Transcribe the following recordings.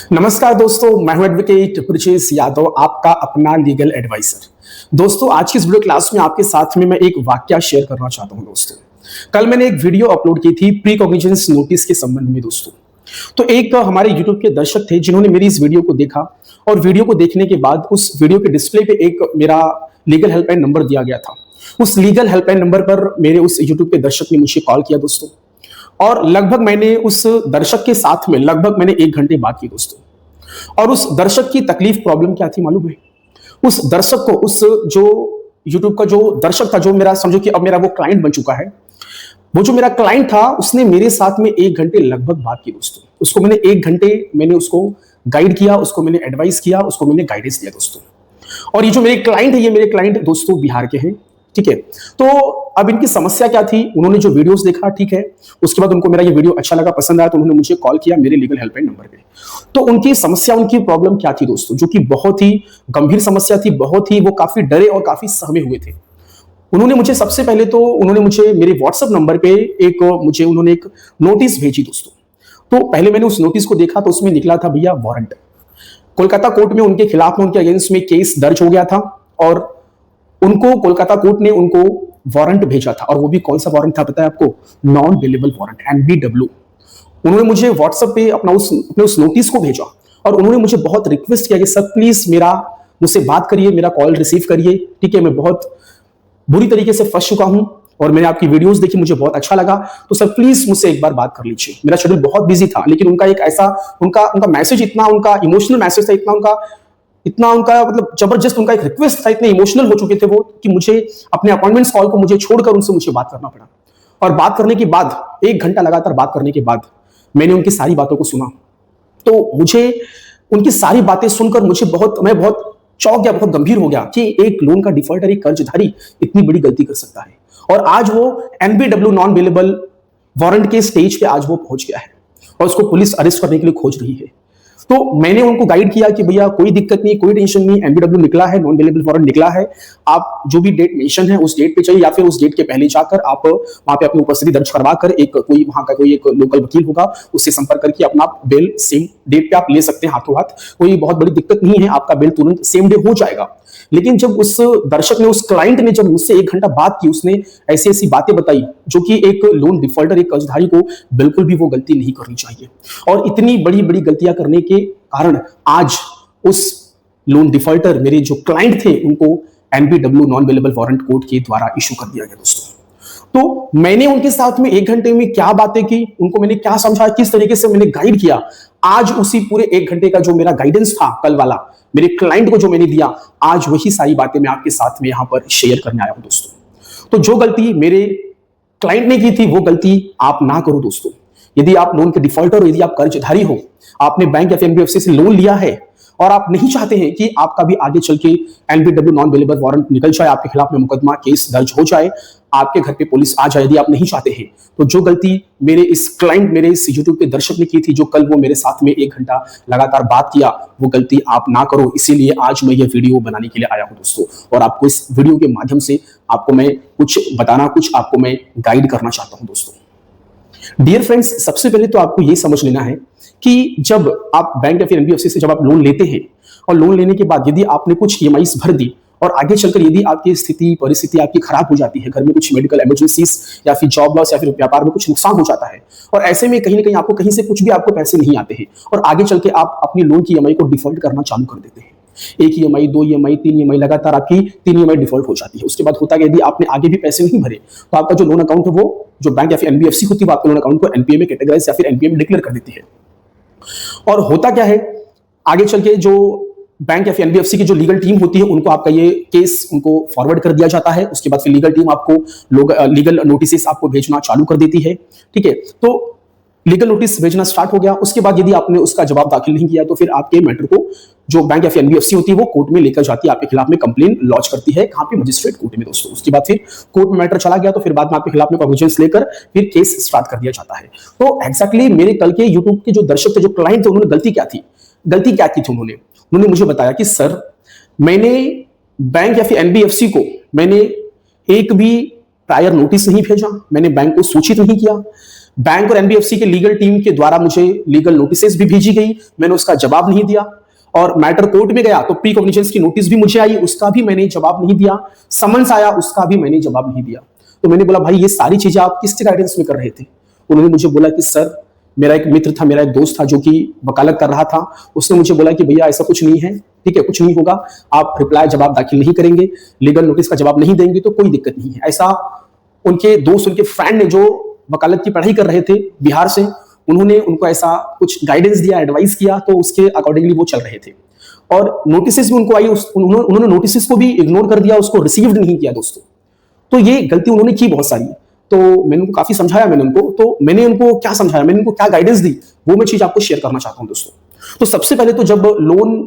नमस्कार दोस्तों, मैं हूं एडवोकेट ब्रजेश यादव, आपका अपना लीगल एडवाइजर। दोस्तों, आज की इस वीडियो क्लास में आपके साथ में मैं एक वाकया शेयर करना चाहता हूं। दोस्तों, कल मैंने एक वीडियो अपलोड की थी प्री कॉग्निजेंस नोटिस के संबंध में। दोस्तों, तो एक हमारे यूट्यूब के दर्शक थे जिन्होंने मेरी इस वीडियो को देखा और वीडियो को देखने के बाद उस वीडियो के डिस्प्ले पे एक मेरा लीगल हेल्पलाइन नंबर दिया गया था। उस लीगल हेल्पलाइन नंबर पर मेरे उस यूट्यूब के दर्शक ने मुझे कॉल किया दोस्तों, और लगभग मैंने उस दर्शक के साथ में लगभग मैंने 1 घंटे बात की दोस्तों। और उस दर्शक की तकलीफ प्रॉब्लम क्या थी मालूम है? उस दर्शक को, उस जो यूट्यूब का जो दर्शक था, जो मेरा समझो कि अब मेरा वो क्लाइंट बन चुका है, वो जो मेरा क्लाइंट था उसने मेरे साथ में 1 घंटे लगभग बात की दोस्तों। उसको मैंने 1 घंटे मैंने उसको गाइड किया, उसको मैंने एडवाइस किया, उसको मैंने गाइडेंस दिया दोस्तों। और ये जो मेरे क्लाइंट है, ये मेरे क्लाइंट दोस्तों बिहार के हैं, ठीक है। तो अब इनकी समस्या क्या थी? उन्होंने जो वीडियोस देखा, ठीक है, उसके बाद उनको मेरा ये वीडियो अच्छा लगा, पसंद आया, तो उन्होंने मुझे कॉल किया मेरे लीगल हेल्पलाइन नंबर पे। तो उनकी समस्या, उनकी प्रॉब्लम क्या थी दोस्तों, जो कि बहुत ही गंभीर समस्या थी, बहुत ही वो काफी डरे और काफी सहमे हुए थे। उन्होंने मुझे सबसे पहले तो उन्होंने मुझे मेरे व्हाट्सएप नंबर पे उन्होंने एक नोटिस भेजी दोस्तों। तो पहले मैंने उस नोटिस को देखा तो उसमें निकला था भैया वारंट। कोलकाता कोर्ट में उनके खिलाफ में, उनके अगेंस्ट में केस दर्ज हो गया था और उनको कोलकाता कोर्ट ने उनको वारंट भेजा था। और वो भी कौन सा वारंट था पता है आपको? Non bailable warrant, NBW। उन्होंने मुझे व्हाट्सएप पे अपने उस नोटिस को भेजा और उन्होंने मुझे बहुत रिक्वेस्ट किया कि सर प्लीज मुझसे बात करिए, मेरा कॉल रिसीव करिए, ठीक है, मैं बहुत बुरी तरीके से फंस चुका हूं और मैंने आपकी वीडियोस देखी, मुझे बहुत अच्छा लगा, तो सर प्लीज मुझसे एक बार बात कर लीजिए। मेरा शेड्यूल बहुत बिजी था, लेकिन उनका एक ऐसा उनका मैसेज, इतना उनका इमोशनल मैसेज था, इतना उनका मतलब जबरदस्त उनका एक रिक्वेस्ट था, इतने इमोशनल हो चुके थे वो कि मुझे अपने अपॉइंटमेंट्स कॉल को मुझे छोड़कर उनसे मुझे बात करना पड़ा। और बात करने के बाद 1 घंटा लगातार बात करने के बाद मैंने उनकी सारी बातों को सुना। तो मुझे उनकी सारी बातें सुनकर मैं बहुत चौंक गया, बहुत गंभीर हो गया कि एक लोन का डिफॉल्टर, एक कर्जधारी इतनी बड़ी गलती कर सकता है। और आज वो NBW नॉन बेलेबल वारंट के स्टेज पे आज वो पहुंच गया है और उसको पुलिस अरेस्ट करने के लिए खोज रही है। तो मैंने उनको गाइड किया कि भैया कोई दिक्कत नहीं, कोई टेंशन नहीं, NBW निकला है, नॉन बेलेबल वारंट निकला है, आप जो भी डेट मेंशन है उस डेट पे चाहिए या फिर उस डेट के पहले जाकर आप वहां पे अपनी उपस्थिति दर्ज करवाकर वहां का कोई एक लोकल वकील होगा, उससे संपर्क करके अपना बेल सेम डेट पे आप ले सकते हैं हाथों हाथ। कोई बहुत बड़ी दिक्कत नहीं है, आपका बेल तुरंत सेम डे हो जाएगा। लेकिन जब उस दर्शक ने, उस क्लाइंट ने जब मुझसे 1 घंटा बात की, उसने ऐसी ऐसी बातें बताई जो कि एक लोन डिफॉल्टर, एक कर्जधारी को बिल्कुल भी वो गलती नहीं करनी चाहिए। और इतनी बड़ी बड़ी गलतियां करने के कारण आज उस लोन डिफॉल्टर, मेरे जो क्लाइंट थे, उनको NBW non bailable warrant court के द्वारा इशू कर दिया गया दोस्तों। तो मैंने उनके साथ में 1 घंटे में क्या बातें की, उनको मैंने क्या समझाया, किस तरीके से मैंने गाइड किया, आज उसी पूरे 1 घंटे का जो मेरा गाइडेंस था कल वाला, मेरे क्लाइंट को जो मैंने दिया, आज वही सारी बातें मैं आपके साथ में यहां पर शेयर करने आया हूं दोस्तों। तो जो गलती मेरे क्लाइंट ने की थी, वो गलती आप ना करो दोस्तों। यदि आप लोन के डिफॉल्टर हो, यदि आप कर्जधारी हो, आपने बैंक या NBFC से लोन लिया है और आप नहीं चाहते हैं कि आपका भी आगे चल के NBW नॉन बेलेबल वारंट निकल जाए, आपके खिलाफ में मुकदमा केस दर्ज हो जाए, आपके घर पे पुलिस आ जाए, यदि आप नहीं चाहते हैं, तो जो गलती मेरे इस क्लाइंट, मेरे इस यूट्यूब के दर्शक ने की थी, जो कल वो मेरे साथ में 1 घंटा लगातार बात किया, वो गलती आप ना करो। इसीलिए आज मैं ये वीडियो बनाने के लिए आया हूं दोस्तों, और आपको इस वीडियो के माध्यम से आपको मैं कुछ बताना, कुछ आपको मैं गाइड करना चाहता हूं दोस्तों। डियर फ्रेंड्स, सबसे पहले तो आपको ये समझ लेना है कि जब आप बैंक या फिर NBFC से जब आप लोन लेते हैं और लोन लेने के बाद यदि आपने कुछ EMIs भर दी और आगे चलकर यदि आपकी स्थिति, परिस्थिति आपकी खराब हो जाती है, घर में कुछ मेडिकल इमरजेंसीज या फिर जॉब लॉस या फिर व्यापार में कुछ नुकसान हो जाता है, और ऐसे में कहीं ना कहीं आपको कहीं से कुछ भी आपको पैसे नहीं आते हैं और आगे चल के आप अपनी लोन की EMI को डिफॉल्ट करना चालू कर देते हैं। 1 EMI, 2 EMI, 3 EMI, लगातार आपकी 3 EMI डिफॉल्ट हो जाती है। उसके बाद होता है, यदि आपने आगे भी पैसे नहीं भरे तो आपका जो लोन अकाउंट है, वो जो बैंक या फिर NBFC होती है, वो आपके लोन अकाउंट को NPA में कैटेगराइज या फिर NPA में डिक्लेयर कर देती है। और होता क्या है, आगे चल के जो बैंक या फिर NBFC की जो लीगल टीम होती है, उनको आपका ये केस उनको फॉरवर्ड कर दिया जाता है। उसके बाद फिर लीगल टीम आपको लीगल नोटिस आपको भेजना चालू कर देती है, ठीक है। तो लीगल नोटिस भेजना स्टार्ट हो गया। उसके बाद यदि आपने उसका जवाब दाखिल नहीं किया तो फिर आपके मैटर को जो बैंक या फिर NBFC होती है, वो कोर्ट में लेकर जाती है, आपके खिलाफ में कंप्लेन लॉन्च करती है, कहां पे? मजिस्ट्रेट कोर्ट में दोस्तों। उसके बाद फिर कोर्ट में मैटर चला गया तो फिर बाद में आपके खिलाफ में कॉग्निजेंस लेकर फिर केस स्टार्ट कर दिया जाता है। तो एक्जैक्टली मेरे कल के यूट्यूब के जो दर्शक थे, जो क्लाइंट थे, उन्होंने गलती क्या की थी? उन्होंने मुझे बताया कि सर, मैंने बैंक या फिर NBFC को मैंने एक भी प्रायर नोटिस नहीं भेजा, मैंने बैंक को सूचित नहीं किया, बैंक और एनबीएफसी के लीगल टीम के द्वारा मुझे लीगल नोटिसेस भी भेजी गई, मैंने उसका जवाब नहीं दिया। और मैटर कोर्ट में गया तो प्री कॉग्निजेंस की नोटिस भी मुझे आई, उसका भी मैंने जवाब नहीं दिया। समन्स आया, उसका भी मैंने जवाब नहीं दिया। तो मैंने बोला भाई ये सारी चीजें आप किसके गाइडेंस में कर रहे थे? उन्होंने मुझे बोला कि सर मेरा एक मित्र था, मेरा एक दोस्त था जो कि वकालत कर रहा था, उसने मुझे बोला कि भैया ऐसा कुछ नहीं है, ठीक है, कुछ नहीं होगा, आप रिप्लाई जवाब दाखिल नहीं करेंगे, लीगल नोटिस का जवाब नहीं देंगे तो कोई दिक्कत नहीं है। ऐसा उनके दोस्त, उनके फ्रेंड ने जो वकालत की पढ़ाई कर रहे थे बिहार से, उन्होंने उनको ऐसा कुछ गाइडेंस दिया, एडवाइस किया, तो उसके अकॉर्डिंगली वो चल रहे थे। और नोटिस भी उनको आई, उन्होंने नोटिस को भी इग्नोर कर दिया, उसको रिसीव्ड नहीं किया दोस्तों। तो ये गलती उन्होंने की बहुत सारी। तो मैंने उनको काफी समझाया, मैंने उनको क्या समझाया, मैंने उनको क्या गाइडेंस दी, वो मैं चीज आपको शेयर करना चाहता हूं दोस्तों। तो सबसे पहले तो जब लोन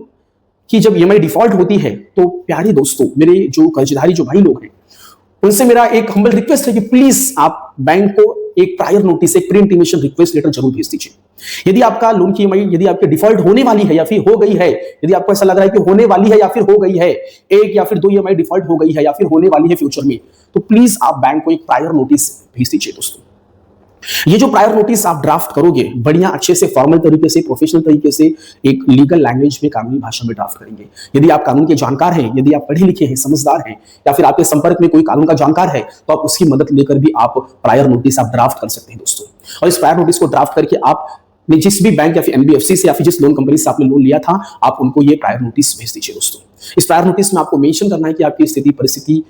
की जब ईएमआई डिफॉल्ट होती है तो प्यारे दोस्तों, मेरे जो कर्जदारी जो भाई लोग हैं, उनसे मेरा एक हम्बल रिक्वेस्ट है कि प्लीज आप बैंक को एक प्रायर नोटिस, एक प्री इंटीमेशन रिक्वेस्ट लेटर जरूर भेज दीजिए। यदि आपका लोन की ईएमआई यदि आपके डिफॉल्ट होने वाली है या फिर हो गई है, यदि आपको ऐसा लग रहा है कि होने वाली है या फिर हो गई है, एक या फिर दो ईएमआई डिफॉल्ट हो गई है या फिर होने वाली है फ्यूचर में, तो प्लीज आप बैंक को एक प्रायर नोटिस भेज दीजिए दोस्तों। ये जो प्रायर नोटिस आप ड्राफ्ट करोगे, बढ़िया अच्छे से फॉर्मल तरीके से, प्रोफेशनल तरीके से, एक लीगल लैंग्वेज में, कानूनी भाषा में ड्राफ्ट करेंगे। यदि आप कानून के जानकार हैं, यदि आप पढ़े लिखे हैं, समझदार हैं, या फिर आपके संपर्क में कोई कानून का जानकार है, तो आप उसकी मदद लेकर भी आप प्रायर नोटिस आप ड्राफ्ट कर सकते हैं दोस्तों। और इस प्रायर नोटिस को ड्राफ्ट करके आप जिस भी बैंक या फिर एनबीएफसी से या फिर जिस लोन कंपनी से आपने लोन लिया था, आप उनको ये प्रायर नोटिस भेज दीजिए दोस्तों। इस प्रायर नोटिस में आपको मेंशन करना है कि आपकी स्थिति परिस्थिति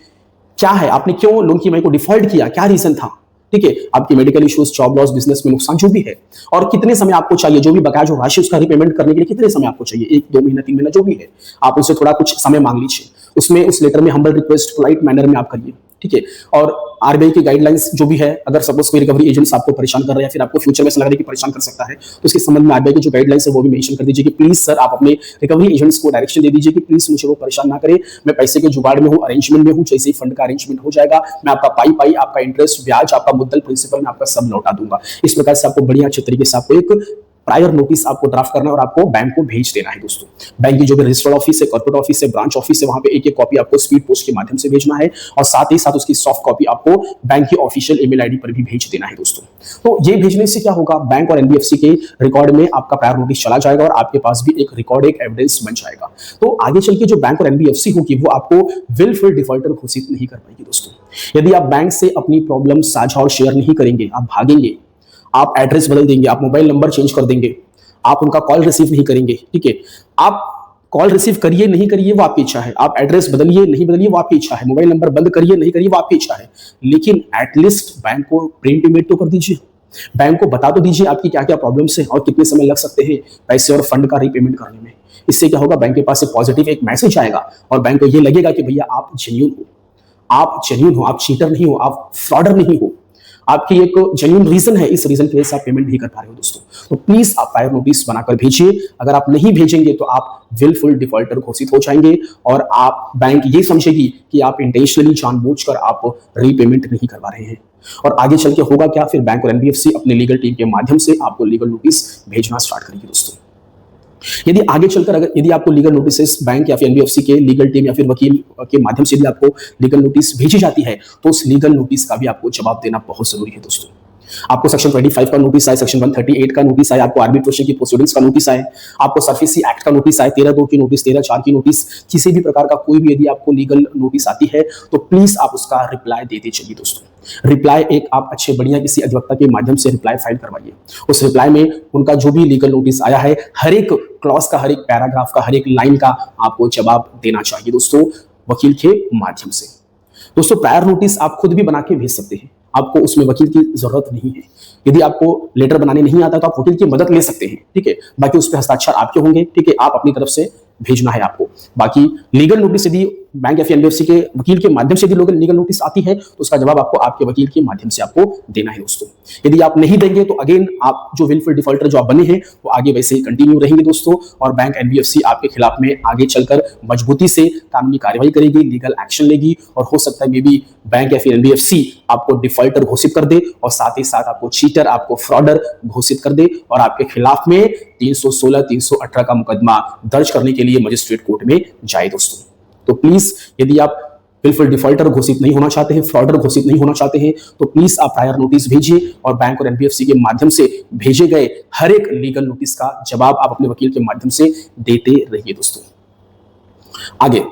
क्या है, आपने क्यों लोन की ईएमआई को डिफॉल्ट किया, क्या रीजन था, ठीक है, आपकी medical issues, job loss, business में नुकसान जो भी है, और कितने समय आपको चाहिए, जो भी बकाया जो राशि उसका रिपेमेंट करने के लिए कितने समय आपको चाहिए, 1 2 महीना 3 महीना जो भी है, आप उनसे थोड़ा कुछ समय मांग लीजिए। उसमें उस लेटर में हम्बल रिक्वेस्ट पोलाइट मैनर में आप करिए, ठीक है। और आरबीआई की गाइडलाइंस जो भी है, अगर सपोज कोई रिकवरी एजेंट्स आपको परेशान कर रहे हैं या फिर आपको फ्यूचर में ऐसा लग रहा है कि परेशान कर सकता है, तो उसके संबंध में आरबीआई की जो गाइडलाइंस है वो भी मेंशन कर दीजिए कि प्लीज सर आप अपने रिकवरी एजेंट्स को डायरेक्शन दे दीजिए कि प्लीज मुझे वो परेशान ना करे, मैं पैसे के जुगाड़ में हूँ, अरेंजमेंट में हूँ, जैसे ही फंड का अरेंजमेंट हो जाएगा मैं आपका पाई आपका इंटरेस्ट, ब्याज, आपका मुद्दल, प्रिंसिपल मैं आपका सब लौटा दूंगा। इस प्रकार से आपको बढ़िया अच्छे तरीके से आपको एक प्रायर नोटिस आपको ड्राफ्ट करना है और आपको बैंक को भेज देना है दोस्तों। बैंक की जो भी रजिस्टर्ड ऑफिस है, कॉर्पोरेट ऑफिस है, ब्रांच ऑफिस है, वहां पे एक एक कॉपी आपको स्पीड पोस्ट के माध्यम से भेजना है और साथ ही साथ उसकी सॉफ्ट कॉपी आपको बैंक की ऑफिशियल ईमेल आईडी पर भी भेज देना है दोस्तों। तो ये भेजने से क्या होगा, बैंक और एनबीएफसी के रिकॉर्ड में आपका प्रायर नोटिस चला जाएगा और आपके पास भी एक रिकॉर्ड, एक एविडेंस बन जाएगा। तो आगे चल के जो बैंक और एनबीएफसी होगी वो आपको विलफुल डिफॉल्टर घोषित नहीं कर पाएगी दोस्तों। यदि आप बैंक से अपनी प्रॉब्लम साझा और शेयर नहीं करेंगे, आप भागेंगे, आप एड्रेस बदल देंगे, आप मोबाइल नंबर चेंज कर देंगे, आप उनका कॉल रिसीव नहीं करेंगे, ठीक है, आप कॉल रिसीव करिए नहीं करिए वो आपकी इच्छा है, आप एड्रेस बदलिए नहीं बदलिए वो आपकी इच्छा है, मोबाइल नंबर बंद करिए नहीं करिए वो आपकी इच्छा है, लेकिन एटलीस्ट बैंक को प्रिंट इमेज तो कर दीजिए, बैंक को बता तो दीजिए आपकी क्या क्या प्रॉब्लम्स है और कितने समय लग सकते हैं पैसे और फंड का रीपेमेंट करने में। इससे क्या होगा, बैंक के पास एक पॉजिटिव एक मैसेज आएगा और बैंक को ये लगेगा कि भैया आप जेन्युइन हो, आप जेन्युइन हो, आप चीटर नहीं हो, आप फ्रॉडर नहीं हो, आपकी एक जेन्युइन रीजन है, इस रीजन की वजह से आप पेमेंट नहीं कर पा रहे हो दोस्तों। तो प्लीज आप प्रायर नोटिस बनाकर भेजिए। अगर आप नहीं भेजेंगे तो आप विलफुल डिफॉल्टर घोषित हो जाएंगे और आप बैंक ये समझेगी कि आप इंटेंशनली जानबूझकर आप रीपेमेंट नहीं करवा रहे हैं। और आगे चल के होगा क्या, फिर बैंक और एनबीएफसी अपने लीगल टीम के माध्यम से आपको लीगल नोटिस भेजना स्टार्ट करेगी दोस्तों। यदि आगे चलकर अगर यदि आपको लीगल नोटिस बैंक या फिर एनबीएफसी के लीगल टीम या फिर वकील के माध्यम से भी आपको लीगल नोटिस भेजी जाती है, तो उस लीगल नोटिस का भी आपको जवाब देना बहुत जरूरी है दोस्तों। आपको सेक्शन 25 का नोटिस आए, सेक्शन 138 का नोटिस आए, आपको आर्बिट्रेशन की प्रोसीडिंग्स का नोटिस आए, आपको सर्फेसी एक्ट का नोटिस आए, 13(2) की नोटिस, 13(4) की नोटिस, किसी भी प्रकार का कोई भी यदि आपको लीगल नोटिस आती है तो प्लीज आप उसका रिप्लाई देते चलिए दोस्तों। रिप्लाई एक आप अच्छे बढ़िया किसी अधिवक्ता के माध्यम से रिप्लाई फाइल करवाइए। उस रिप्लाई में उनका जो भी लीगल नोटिस आया है, हर एक क्लॉज का, हर एक पैराग्राफ का, हर एक लाइन का आपको जवाब देना चाहिए दोस्तों, वकील के माध्यम से। दोस्तों प्रायर नोटिस आप खुद भी बना के भेज सकते हैं, आपको उसमें वकील की जरूरत नहीं है। यदि आपको लेटर बनाने नहीं आता तो आप वकील की मदद ले सकते हैं, ठीक है, बाकी उस पर हस्ताक्षर आपके होंगे, ठीक है, आप अपनी तरफ से भेजना है आपको। बाकी लीगल नोटिस यदि बैंक या फिर एनबीएफसी के वकील के माध्यम से यदि लीगल नोटिस आती है तो उसका जवाब आपको आपके वकील के माध्यम से आपको देना है दोस्तों। यदि आप नहीं देंगे तो अगेन आप जो विलफुल डिफॉल्टर जो आप बने हैं वो आगे वैसे ही कंटिन्यू रहेंगे दोस्तों, और बैंक एनबीएफसी आपके खिलाफ में आगे चलकर मजबूती से कानूनी कार्रवाई करेगी, लीगल एक्शन लेगी, और हो सकता है मे बी बैंक या फिर एनबीएफसी आपको डिफॉल्टर घोषित कर दे और साथ ही साथ आपको चीटर, आपको फ्रॉडर घोषित कर दे और आपके खिलाफ में 316, 318 का मुकदमा दर्ज करने के लिए मजिस्ट्रेट कोर्ट में जाए दोस्तों। तो प्लीज यदि आप बिल्कुल डिफॉल्टर घोषित नहीं होना चाहते हैं, फ्रॉडर घोषित नहीं होना चाहते हैं, तो प्लीज आप प्रायर नोटिस भेजिए और बैंक और एनबीएफसी के माध्यम से भेजे गए हर एक लीगल नोटिस का जवाब आप अपने वकील के माध्यम से देते रहिए दोस्तों। आगे,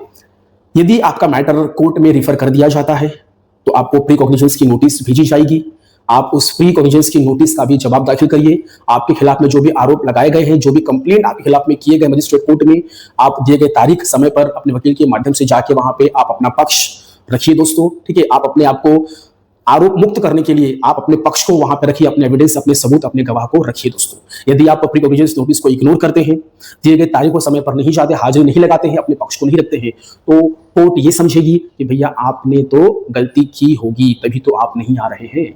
यदि आपका मैटर कोर्ट में रिफर कर दिया जाता है तो आपको प्री कॉग्निजेंस की नोटिस भेजी जाएगी। आप उस प्री कॉग्निजेंस की नोटिस का भी जवाब दाखिल करिए। आपके खिलाफ में जो भी आरोप लगाए गए हैं, जो भी कंप्लेंट आपके खिलाफ में किए गए मजिस्ट्रेट कोर्ट में, आप दिए गए तारीख समय पर अपने वकील के माध्यम से जाके वहां पे आप अपना पक्ष रखिए दोस्तों। ठीक है, आप अपने आप को आरोप मुक्त करने के लिए आप अपने पक्ष को वहां पर रखिए, अपने एविडेंस, अपने सबूत, अपने गवाह को रखिए दोस्तों। यदि आप प्री कॉग्निजेंस नोटिस को इग्नोर करते हैं, दिए गए तारीख को समय पर नहीं जाते, हाजिरी नहीं लगाते हैं, अपने पक्ष को नहीं रखते हैं, तो कोर्ट ये समझेगी कि भैया आपने तो गलती की होगी, तभी तो आप नहीं आ रहे हैं।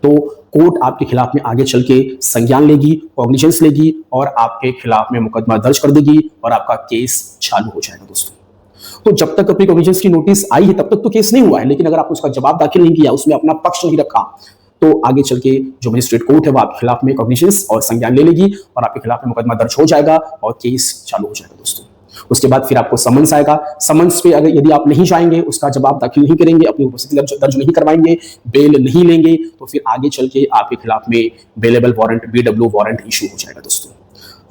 तो कोर्ट आपके खिलाफ में आगे चल के संज्ञान लेगी, कॉग्निजेंस लेगी और आपके खिलाफ में मुकदमा दर्ज कर देगी और आपका केस चालू हो जाएगा दोस्तों। तो जब तक प्री कॉग्निजेंस की नोटिस आई है तब तक तो केस नहीं हुआ है, लेकिन अगर आप उसका जवाब दाखिल नहीं किया, उसमें अपना पक्ष नहीं रखा, तो आगे चल के जो मजिस्ट्रेट कोर्ट है वो आपके खिलाफ में कॉग्निजेंस और संज्ञान ले लेगी और आपके खिलाफ में मुकदमा दर्ज हो जाएगा और केस चालू हो जाएगा दोस्तों। उसके बाद फिर आपको समन्स आएगा। समन्स पे अगर यदि आप नहीं जाएंगे, उसका जवाब दाखिल नहीं करेंगे, अपनी उपस्थिति दर्ज नहीं करवाएंगे, बेल नहीं लेंगे, तो फिर आगे चल के आपके खिलाफ में bailable warrant, BW warrant issue हो जाएगा दोस्तों।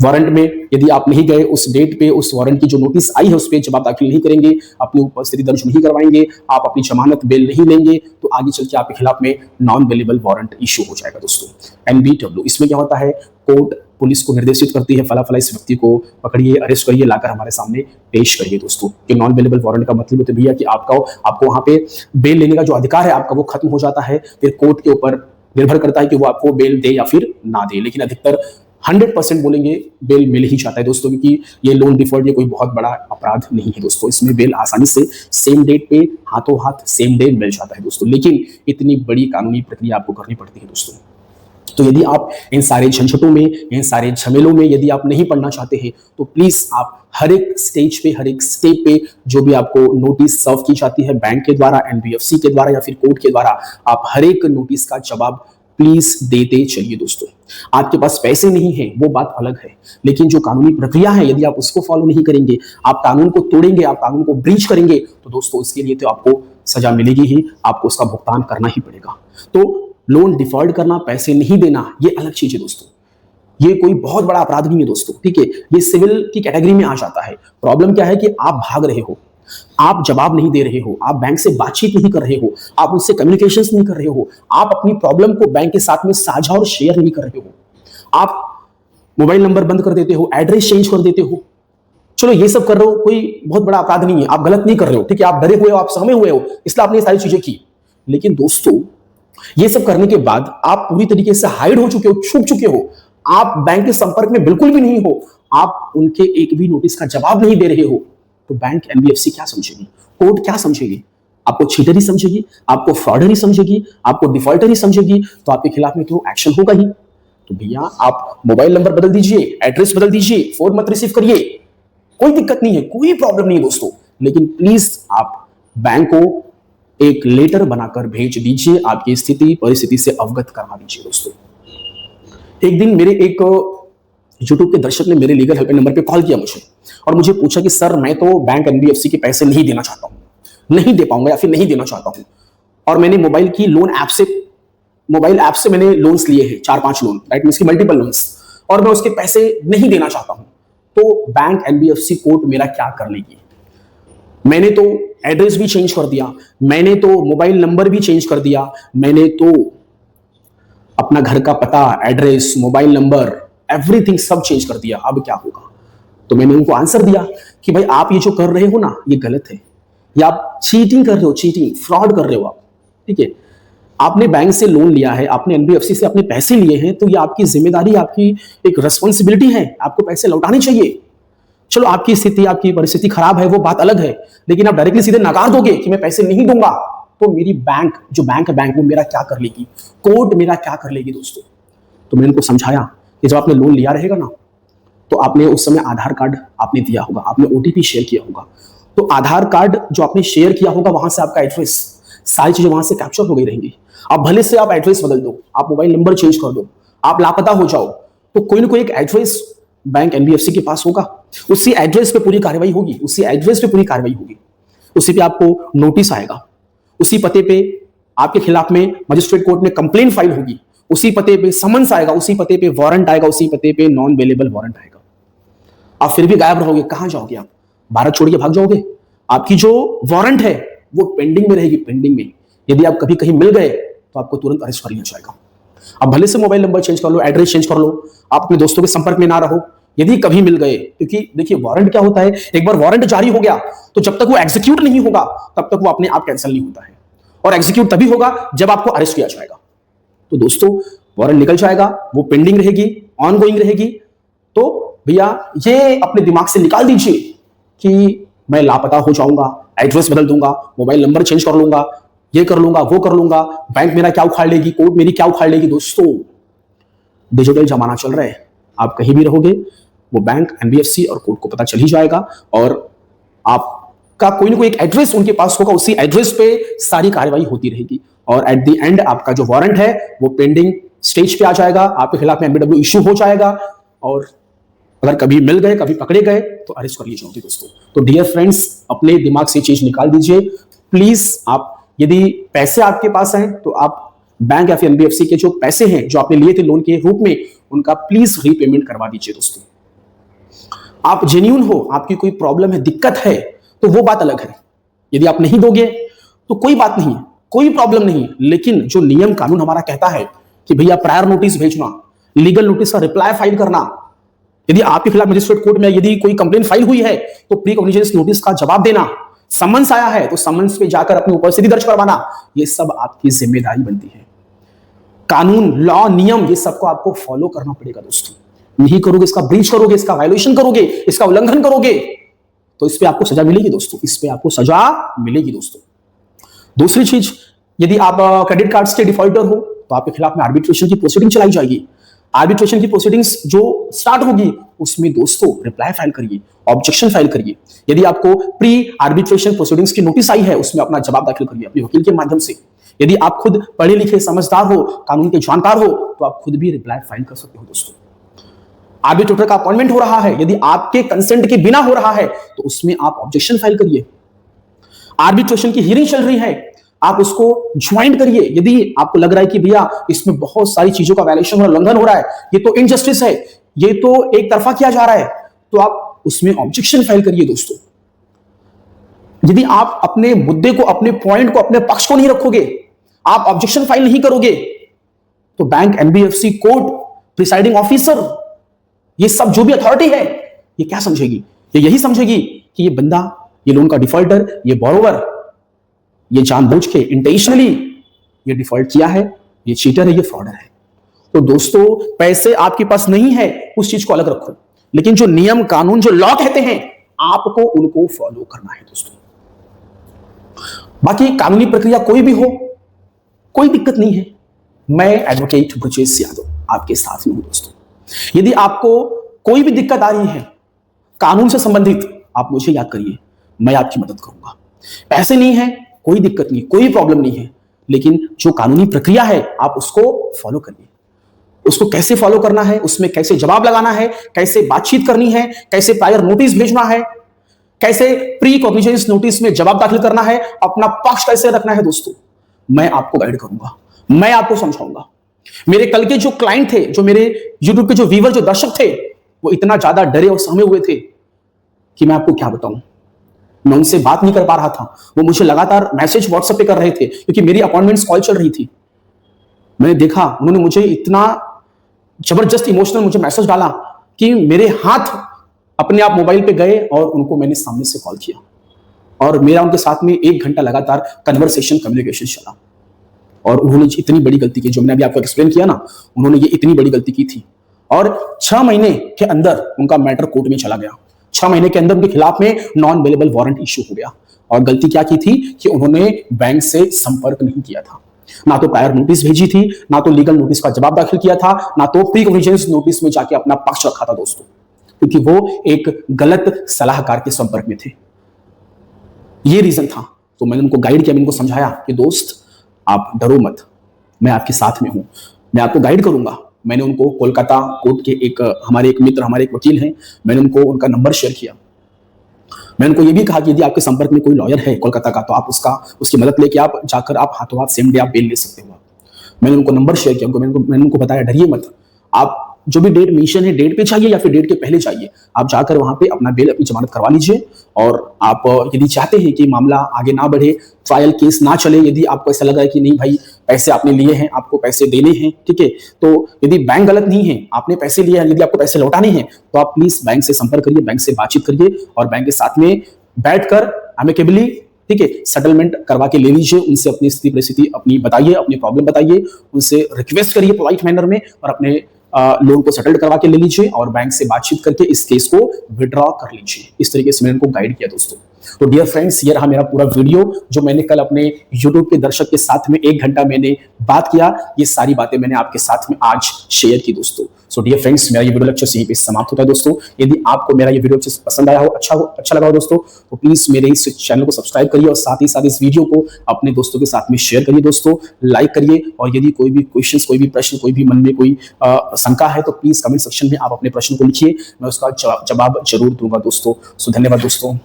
वारंट में यदि आप नहीं गए उस डेट पे, उस वारंट की जो नोटिस आई है उस पे जवाब दाखिल नहीं करेंगे, अपनी उपस्थिति दर्ज नहीं करवाएंगे, आप अपनी जमानत बेल नहीं लेंगे, तो आगे चल के आपके खिलाफ में नॉन बेलेबल वारंट इशू हो जाएगा दोस्तों। NBW, इसमें क्या होता है, कोर्ट पुलिस को निर्देशित करती है, फला फला इस व्यक्ति को पकड़िए, अरेस्ट करिए, लाकर हमारे सामने पेश करिए दोस्तों। कि नॉन बेलेबल वारंट का मतलब होता है भैया कि आपको वहां पे बेल लेने का जो अधिकार है आपका वो खत्म हो जाता है। फिर कोर्ट के ऊपर निर्भर करता है कि वो आपको बेल दे या फिर ना दे, लेकिन अधिकतर 100% बोलेंगे बेल मिल ही जाता है दोस्तों, क्योंकि ये लोन डिफॉल्ट ये कोई बहुत बड़ा अपराध नहीं है दोस्तों। इसमें बेल आसानी से सेम डेट पे हाथों हाथ सेम डे मिल जाता है दोस्तों, लेकिन इतनी बड़ी कानूनी प्रक्रिया आपको करनी पड़ती है दोस्तों। तो यदि आप इन सारे झंझटों में, इन सारे झमेलों में यदि आप नहीं पढ़ना चाहते हैं, तो प्लीज आप हर एक स्टेज पे, हर एक स्टेप पे जो भी आपको नोटिस सर्व की जाती है बैंक के द्वारा, NBFC के द्वारा या फिर कोर्ट के द्वारा, आप हर एक नोटिस का जवाब प्लीज देते चलिए दोस्तों। आपके पास पैसे नहीं है वो बात अलग है, लेकिन जो कानूनी प्रक्रिया है यदि आप उसको फॉलो नहीं करेंगे, आप कानून को तोड़ेंगे, आप कानून को ब्रीच करेंगे, तो दोस्तों उसके लिए तो आपको सजा मिलेगी ही, आपको उसका भुगतान करना ही पड़ेगा। तो लोन डिफॉल्ट करना, पैसे नहीं देना, ये अलग चीज है दोस्तों, ये कोई बहुत बड़ा अपराध नहीं है दोस्तों। ठीक है, ये सिविल की कैटेगरी में आ जाता है। प्रॉब्लम क्या है कि आप भाग रहे हो, आप जवाब नहीं दे रहे हो, आप बैंक से बातचीत नहीं कर रहे हो, आप उनसे कम्युनिकेशंस नहीं कर रहे हो, आप अपनी प्रॉब्लम को बैंक के साथ में साझा और शेयर नहीं कर रहे हो, आप मोबाइल नंबर बंद कर देते हो, एड्रेस चेंज कर देते हो। चलो ये सब कर रहे हो, कोई बहुत बड़ा अपराध नहीं है, आप गलत नहीं कर रहे हो। ठीक है, आप डरे हुए हो, आप सहमे हुए हो, इसलिए आपने ये सारी चीजें की। लेकिन दोस्तों ये सब करने के बाद आप पूरी तरीके से हाइड हो चुके हो, छुप चुके हो, आप बैंक के संपर्क में बिल्कुल भी नहीं हो, आप उनके एक भी नोटिस का जवाब नहीं दे रहे हो, तो बैंक NBFC क्या समझेगी, कोर्ट क्या समझेगी? आपको चीटर ही समझेगी, आपको फ्रॉडर ही समझेगी, आपको डिफॉल्टर ही समझेगी, तो आपके खिलाफ में तो एक्शन होगा ही। तो भैया आप मोबाइल नंबर बदल दीजिए, एड्रेस बदल दीजिए, फोन मत रिसीव करिए, कोई दिक्कत नहीं है, कोई प्रॉब्लम नहीं है दोस्तों, लेकिन प्लीज आप बैंक को एक लेटर बनाकर भेज दीजिए, आपकी स्थिति परिस्थिति से अवगत करवा दीजिए दोस्तों। एक दिन मेरे एक यूट्यूब के दर्शक ने मेरे लीगल हेल्पलाइन नंबर पे कॉल किया मुझे और मुझे पूछा कि सर मैं तो बैंक NBFC के पैसे नहीं देना चाहता हूं, नहीं दे पाऊंगा या फिर नहीं देना चाहता हूं, और मैंने मोबाइल ऐप से मैंने लोन्स लिए हैं, 4-5 लोन, राइट, मींस की मल्टीपल लोन्स, और मैं उसके पैसे नहीं देना चाहता हूं, तो बैंक NBFC कोर्ट मेरा क्या कर लेगी? मैंने तो एड्रेस भी चेंज कर दिया, मैंने तो मोबाइल नंबर भी चेंज कर दिया, मैंने तो अपना घर का पता, एड्रेस, मोबाइल नंबर, एवरीथिंग सब चेंज कर दिया, अब क्या होगा? तो मैंने उनको आंसर दिया कि भाई आप ये जो कर रहे हो ना, ये गलत है, या आप चीटिंग कर रहे हो, चीटिंग, फ्रॉड कर रहे हो आप। ठीक है, आपने बैंक से लोन लिया है, आपने NBFC से अपने पैसे लिए हैं, तो ये आपकी जिम्मेदारी, आपकी एक रिस्पॉन्सिबिलिटी है, आपको पैसे लौटाने चाहिए। चलो आपकी स्थिति, आपकी परिस्थिति खराब है, वो बात अलग है, लेकिन आप डायरेक्टली सीधे नकार दोगे कि मैं पैसे नहीं दूंगा, तो मेरी बैंक है बैंक वो मेरा क्या कर लेगी, कोर्ट मेरा क्या कर लेगी दोस्तों? तो मैंने उनको समझाया कि जब आपने लोन लिया रहेगा ना, तो आपने उस समय आधार कार्ड आपने दिया होगा, आपने OTP शेयर किया होगा, तो आधार कार्ड जो आपने शेयर किया होगा वहां से आपका एड्रेस, सारी चीजें वहां से कैप्चर हो गई रहेंगी। अब भले से आप एड्रेस बदल दो, आप मोबाइल नंबर चेंज कर दो, आप लापता हो जाओ, तो कोई ना कोई एक एड्रेस बैंक NBFC के पास होगा, उसी एड्रेस पे पूरी कार्रवाई होगी, उसी एड्रेस पे पूरी कार्रवाई होगी। उसी पे आपको नोटिस आएगा, उसी पते पे आपके खिलाफ में मजिस्ट्रेट कोर्ट में कंप्लेंट फाइल होगी, उसी पते पे समन्स आएगा, उसी पते पे वारंट आएगा, उसी पते पे नॉन अवेलेबल वारंट आएगा। आप फिर भी गायब रहोगे, कहां जाओगे आप? भारत छोड़ के भाग जाओगे? आपकी जो वारंट है वो पेंडिंग में रहेगी, पेंडिंग में। यदि आप कभी कहीं मिल गए तो आपको तुरंत अरेस्ट कर लिया जाएगा। अब भले से मोबाइल नंबर चेंज कर लो, एड्रेस चेंज कर लो, आप अपने दोस्तों के संपर्क में ना रहो, यदि कभी मिल गए, क्योंकि देखिए वारंट क्या होता है, एक बार वारंट जारी हो गया तो जब तक वो एग्जीक्यूट नहीं होगा तब तक वो अपने आप कैंसिल नहीं होता है, और एग्जीक्यूट तभी होगा जब आपको अरेस्ट किया जाएगा। तो दोस्तों वारंट निकल जाएगा, वो पेंडिंग रहेगी, ऑनगोइंग रहेगी। तो भैया ये अपने दिमाग से निकाल दीजिए कि मैं लापता हो जाऊंगा, एड्रेस बदल दूंगा, मोबाइल नंबर चेंज कर लूंगा, ये कर लूंगा, वो कर लूंगा, बैंक मेरा क्या उखाड़ लेगी, कोर्ट मेरी क्या उखाड़ लेगी। दोस्तों डिजिटल जमाना चल रहा है, आप कहीं भी रहोगे वो बैंक, एनबीएफसी और कोर्ट को पता चल ही जाएगा, और आपका कोई ना कोई एक एड्रेस उनके पास होगा, उसी एड्रेस पे सारी कार्रवाई होती रहेगी, और एट द एंड आपका जो वारंट है वो पेंडिंग स्टेज पे आ जाएगा, आपके खिलाफ में एमबीडब्ल्यू इशू हो जाएगा, और अगर कभी मिल गए, कभी पकड़े गए तो अरेस्ट कर लिए जाओगे। दोस्तों तो डियर फ्रेंड्स, अपने दिमाग से चीज निकाल दीजिए प्लीज। आप यदि पैसे आपके पास हैं तो आप बैंक या फिर एनबीएफसी के जो पैसे हैं जो आपने लिए थे लोन के रूप में, उनका प्लीज रीपेमेंट करवा दीजिए। दोस्तों आप जेन्युइन हो, आपकी कोई प्रॉब्लम है, दिक्कत है, तो वो बात अलग है। यदि आप नहीं दोगे तो कोई बात नहीं, कोई प्रॉब्लम नहीं, लेकिन जो नियम कानून हमारा कहता है कि भैया प्रायर नोटिस भेजना, लीगल नोटिस का रिप्लाई फाइल करना, यदि आपके खिलाफ मजिस्ट्रेट कोर्ट में यदि कोई कंप्लेन फाइल हुई है तो प्री कॉग्निजेंस नोटिस का जवाब देना, समन्स आया है तो समन्स पे जाकर अपनी उपस्थिति दर्ज करवाना, ये सब आपकी जिम्मेदारी बनती है। कानून, लॉ, नियम, ये सबको आपको फॉलो करना पड़ेगा। दोस्तों नहीं करोगे, इसका ब्रीच करोगे, इसका वायलेशन करोगे, इसका उल्लंघन करोगे तो इस पे आपको सजा मिलेगी। दोस्तों इस पे आपको सजा मिलेगी। दोस्तों दूसरी चीज, यदि आप क्रेडिट कार्ड्स के डिफॉल्टर हो तो आपके खिलाफ में आर्बिट्रेशन की प्रोसीडिंग चलाई जाएगी। आर्बिट्रेशन की प्रोसीडिंग्स जो स्टार्ट होगी उसमें दोस्तों रिप्लाई फाइल करिए, ऑब्जेक्शन फाइल करिए। यदि आपको प्री आर्बिट्रेशन प्रोसीडिंग्स की नोटिस आई है उसमें अपना जवाब दाखिल करिए अपने वकील के माध्यम से। यदि आप खुद पढ़े लिखे, समझदार हो, कानून के जानकार हो तो आप खुद भी रिप्लाई फाइल कर सकते हो। दोस्तों आर्बिट्रेटर का अपॉइंटमेंट हो रहा है, यदि आपके कंसेंट के बिना हो रहा है तो उसमें आप ऑब्जेक्शन फाइल करिए। आर्बिट्रेशन की हियरिंग चल रही है, आप उसको ज्वाइन करिए। यदि आपको लग रहा है कि भैया इसमें बहुत सारी चीजों का वायलेशन और उल्लंघन हो रहा है, ये तो इनजस्टिस है, ये तो एक तरफा किया जा रहा है, तो आप उसमें ऑब्जेक्शन फाइल करिए। दोस्तों यदि आप अपने मुद्दे को, अपने पॉइंट को, अपने पक्ष को नहीं रखोगे, आप ऑब्जेक्शन फाइल नहीं करोगे, तो bank, NBFC, court, presiding officer, ये सब जो भी अथॉरिटी है, ये क्या समझेगी? ये यही समझेगी कि ये बंदा, ये लोन का डिफॉल्टर, ये बोरोवर, ये जानबूझ के इंटेंशनली ये डिफॉल्ट किया है, ये चीटर है, ये फ्रॉडर है। तो दोस्तों पैसे आपके पास नहीं है उस चीज को अलग रखो, लेकिन जो नियम, कानून, जो लॉ कहते हैं आपको उनको फॉलो करना है। दोस्तों बाकी कानूनी प्रक्रिया कोई भी हो, कोई दिक्कत नहीं है। मैं एडवोकेट ब्रजेश यादव आपके साथ में हूं। दोस्तों यदि आपको कोई भी दिक्कत आ रही है कानून से संबंधित, आप मुझे याद करिए, मैं आपकी मदद करूंगा। पैसे नहीं है, कोई दिक्कत नहीं, कोई प्रॉब्लम नहीं है, लेकिन जो कानूनी प्रक्रिया है आप उसको फॉलो करिए। उसको कैसे फॉलो करना है, उसमें कैसे जवाब लगाना है, कैसे बातचीत करनी है, कैसे प्रायर नोटिस भेजना है, कैसे प्री कॉग्निजेंस नोटिस में जवाब दाखिल करना है, अपना पक्ष कैसे रखना है, दोस्तों मैं आपको गाइड करूंगा, मैं आपको समझाऊंगा। मेरे कल के जो क्लाइंट थे, जो मेरे यूट्यूब के जो व्यूअर, जो दर्शक थे, वो इतना ज्यादा डरे और सहमे हुए थे कि मैं आपको क्या बताऊं। मैं उनसे बात नहीं कर पा रहा था, वो मुझे लगातार मैसेज व्हाट्सएप पे कर रहे थे क्योंकि मेरी अपॉइंटमेंट्स कॉल चल रही थी। मैंने देखा उन्होंने मुझे इतना जबरदस्त इमोशनल मुझे मैसेज डाला कि मेरे हाथ अपने आप मोबाइल पे गए और उनको मैंने सामने से कॉल किया, और मेरा उनके साथ में 1 घंटा लगातार कन्वर्सेशन, कम्युनिकेशन चला। और उन्होंने इतनी बड़ी गलती की, जो मैंने अभी आपको एक्सप्लेन किया ना, उन्होंने ये इतनी बड़ी गलती की थी, और 6 महीने के अंदर उनका मैटर कोर्ट में चला गया। 6 महीने के अंदर उनके खिलाफ में नॉन अवेलेबल वारंट इशू हो गया। और गलती क्या की थी कि उन्होंने बैंक से संपर्क नहीं किया था, ना तो प्रायर नोटिस भेजी थी, ना तो लीगल नोटिस का जवाब दाखिल किया था, ना तो प्री कॉग्निजेंस नोटिस में जाके अपना पक्ष रखा था। दोस्तों क्योंकि वो एक गलत सलाहकार के संपर्क में थे, ये रीजन था। तो मैंने उनको गाइड किया, मैंने उनको समझाया कि दोस्त आप डरो मत, मैं आपके साथ में हूं, मैं आपको गाइड करूंगा। मैंने उनको कोलकाता कोर्ट के हमारे एक मित्र, हमारे एक वकील हैं, मैंने उनको उनका नंबर शेयर किया। मैंने उनको ये भी कहा कि यदि आपके संपर्क में कोई लॉयर है कोलकाता का, तो आप उसकी मदद लेके आप जाकर आप हाथों हाथ सेम डे आप बेल ले सकते हो। मैंने उनको नंबर शेयर किया, मैंने उनको बताया डरिए मत, आप जो भी डेट मेंशन है डेट पे चाहिए या फिर डेट के पहले चाहिए, आप जाकर वहां पे अपना बेल अपनी जमानत करवा लीजिए। और आप यदि चाहते हैं कि मामला आगे ना बढ़े, ट्रायल केस ना चले, यदि आपको ऐसा लगा है कि नहीं भाई पैसे आपने लिए हैं, आपको पैसे देने हैं, ठीक है, तो यदि बैंक गलत नहीं है, आपने पैसे लिए हैं, यदि आपको पैसे लौटाने हैं, तो आप प्लीज बैंक से संपर्क करिए, बैंक से बातचीत करिए और बैंक के साथ में बैठकर अमिकेबली, ठीक है, सेटलमेंट करवा के ले लीजिए। उनसे अपनी स्थिति परिस्थिति अपनी बताइए, अपनी प्रॉब्लम बताइए, उनसे रिक्वेस्ट करिए पोलाइट मैनर में और अपने लोन को सेटल्ड करवा के ले लीजिए और बैंक से बातचीत करके इस केस को विड्रॉ कर लीजिए। इस तरीके से मैंने उनको गाइड किया दोस्तों। तो डियर फ्रेंड्स, ये रहा मेरा पूरा वीडियो जो मैंने कल अपने YouTube के दर्शक के साथ में 1 घंटा मैंने बात किया। ये सारी बातें मैंने आपके साथ में आज शेयर की दोस्तों। सो डियर फ्रेंड्स, मेरा ये वीडियो लेक्चर यहीं पे समाप्त होता है दोस्तों। यदि आपको मेरा ये वीडियो पसंद आया हो, अच्छा लगा हो दोस्तों, तो प्लीज मेरे इस चैनल को सब्सक्राइब करिए और साथ ही साथ इस वीडियो को अपने दोस्तों के साथ में शेयर करिए दोस्तों, लाइक करिए। और यदि कोई भी क्वेश्चन, कोई भी प्रश्न, कोई भी मन में कोई शंका है तो प्लीज कमेंट सेक्शन में आप अपने प्रश्न को लिखिए, मैं उसका जवाब जरूर दूंगा दोस्तों। सो धन्यवाद दोस्तों।